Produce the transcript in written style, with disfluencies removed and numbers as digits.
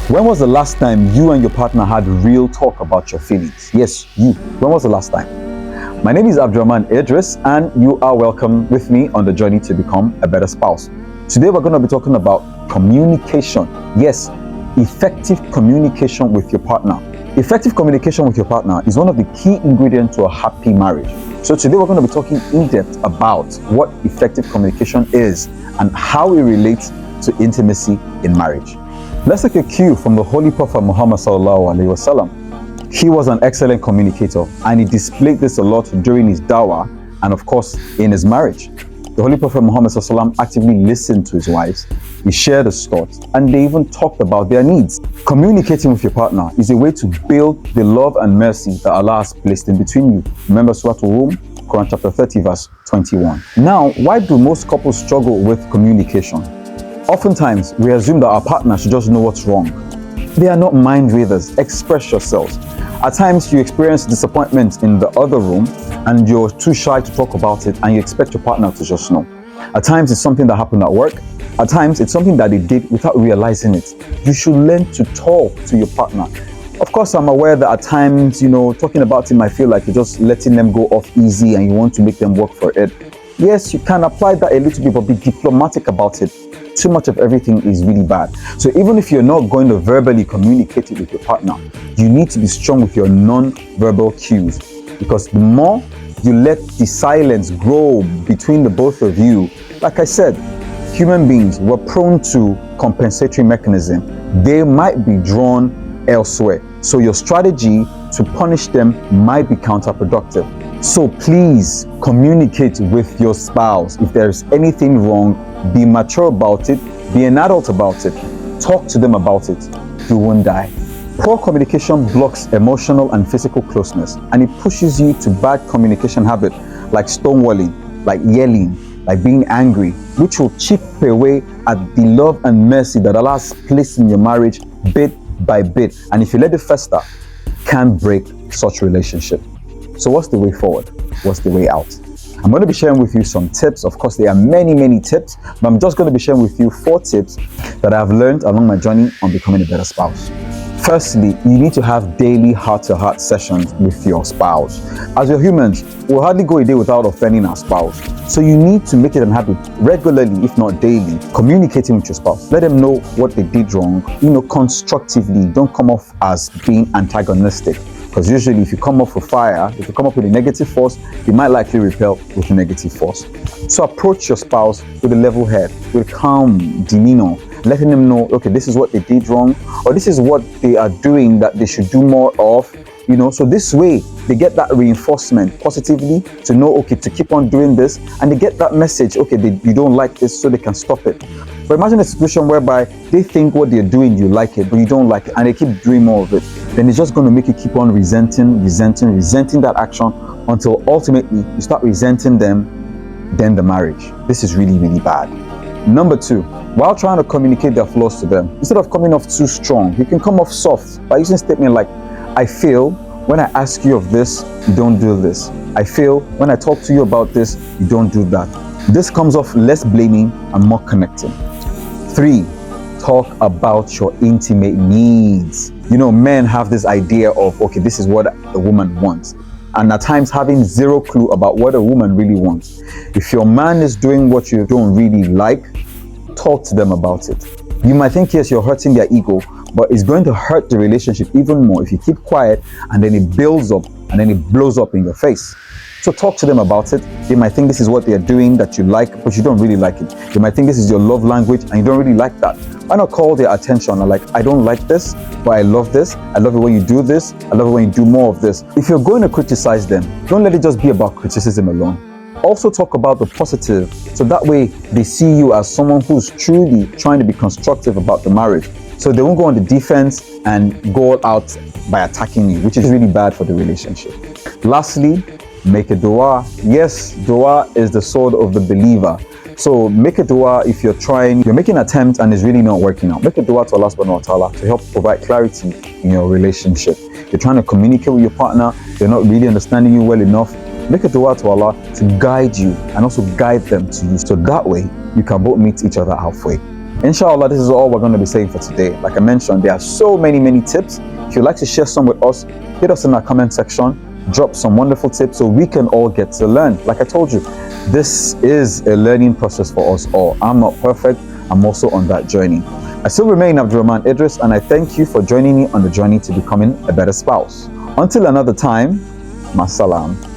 When was the last time you and your partner had real talk about your feelings? Yes, you. When was the last time? My name is Abdurrahman Idris, and you are welcome with me on the journey to become a better spouse. Today we're going to be talking about communication. Yes, effective communication with your partner. Effective communication with your partner is one of the key ingredients to a happy marriage. So today we're going to be talking in depth about what effective communication is and how it relates to intimacy in marriage. Let's take a cue from the Holy Prophet Muhammad sallallahu alaihi wasallam. He was an excellent communicator, and he displayed this a lot during his dawah and of course in his marriage. The Holy Prophet Muhammad sallallahu alaihi wasallam actively listened to his wives, he shared his thoughts, and they even talked about their needs. Communicating with your partner is a way to build the love and mercy that Allah has placed in between you. Remember Surah Rum, Quran chapter 30 verse 21. Now, why do most couples struggle with communication? Oftentimes, we assume that our partner should just know what's wrong. They are not mind readers. Express yourselves. At times, you experience disappointment in the other room and you're too shy to talk about it, and you expect your partner to just know. At times, it's something that happened at work. At times, it's something that they did without realizing it. You should learn to talk to your partner. Of course, I'm aware that at times, talking about it might feel like you're just letting them go off easy and you want to make them work for it. Yes, you can apply that a little bit, but be diplomatic about it. Too much of everything is really bad. So even if you're not going to verbally communicate it with your partner, you need to be strong with your non-verbal cues, because the more you let the silence grow between the both of you, like I said, human beings were prone to compensatory mechanism. They might be drawn elsewhere. So your strategy to punish them might be counterproductive. So please communicate with your spouse. If there's anything wrong, be mature about it, be an adult about it, talk to them about it. You won't die. Poor communication blocks emotional and physical closeness, and it pushes you to bad communication habits like stonewalling, like yelling, like being angry, which will chip away at the love and mercy that Allah has placed in your marriage bit by bit. And if you let it fester, can break such relationship. So what's the way forward? What's the way out? I'm going to be sharing with you some tips. Of course, there are many tips, but I'm just going to be sharing with you 4 tips that I've learned along my journey on becoming a better spouse. Firstly, you need to have daily heart-to-heart sessions with your spouse. As you're humans, we'll hardly go a day without offending our spouse. So you need to make it a habit regularly, if not daily, communicating with your spouse. Let them know what they did wrong, constructively. Don't come off as being antagonistic. Because usually if you come off with fire, if you come up with a negative force, you might likely repel with a negative force. So approach your spouse with a level head, with calm demeanor, letting them know, okay, this is what they did wrong, or this is what they are doing that they should do more of, so this way they get that reinforcement positively to know, okay, to keep on doing this, and they get that message, okay, you don't like this, so they can stop it. But imagine a situation whereby they think what they're doing, you like it, but you don't like it, and they keep doing more of it. Then it's just going to make you keep on resenting that action until ultimately you start resenting them, then the marriage. This is really bad. Number 2, while trying to communicate their flaws to them, instead of coming off too strong, you can come off soft by using statements like, I feel when I ask you of this, you don't do this. I feel when I talk to you about this, you don't do that. This comes off less blaming and more connecting. 3, talk about your intimate needs. Men have this idea of, okay, this is what a woman wants. And at times having zero clue about what a woman really wants. If your man is doing what you don't really like, talk to them about it. You might think, yes, you're hurting their ego, but it's going to hurt the relationship even more if you keep quiet and then it builds up and then it blows up in your face. So talk to them about it. They might think this is what they're doing that you like, but you don't really like it. They might think this is your love language and you don't really like that. Why not call their attention and I don't like this, but I love this. I love it when you do this. I love it when you do more of this. If you're going to criticize them, don't let it just be about criticism alone. Also talk about the positive, so that way they see you as someone who's truly trying to be constructive about the marriage. So they won't go on the defense and go all out by attacking you, which is really bad for the relationship. Lastly, make a dua. Yes, dua is the sword of the believer. So make a dua if you're making an attempt and it's really not working out. Make a dua to Allah subhanahu wa ta'ala to help provide clarity in your relationship. You're trying to communicate with your partner, they're not really understanding you well enough. Make a dua to Allah to guide you and also guide them to you. So that way you can both meet each other halfway. Inshallah, this is all we're going to be saying for today. Like I mentioned, there are so many tips. If you'd like to share some with us, hit us in our comment section, drop some wonderful tips so we can all get to learn. Like I told you, this is a learning process for us all. I'm not perfect. I'm also on that journey. I still remain Abdurrahman Idris, and I thank you for joining me on the journey to becoming a better spouse. Until another time, masalam.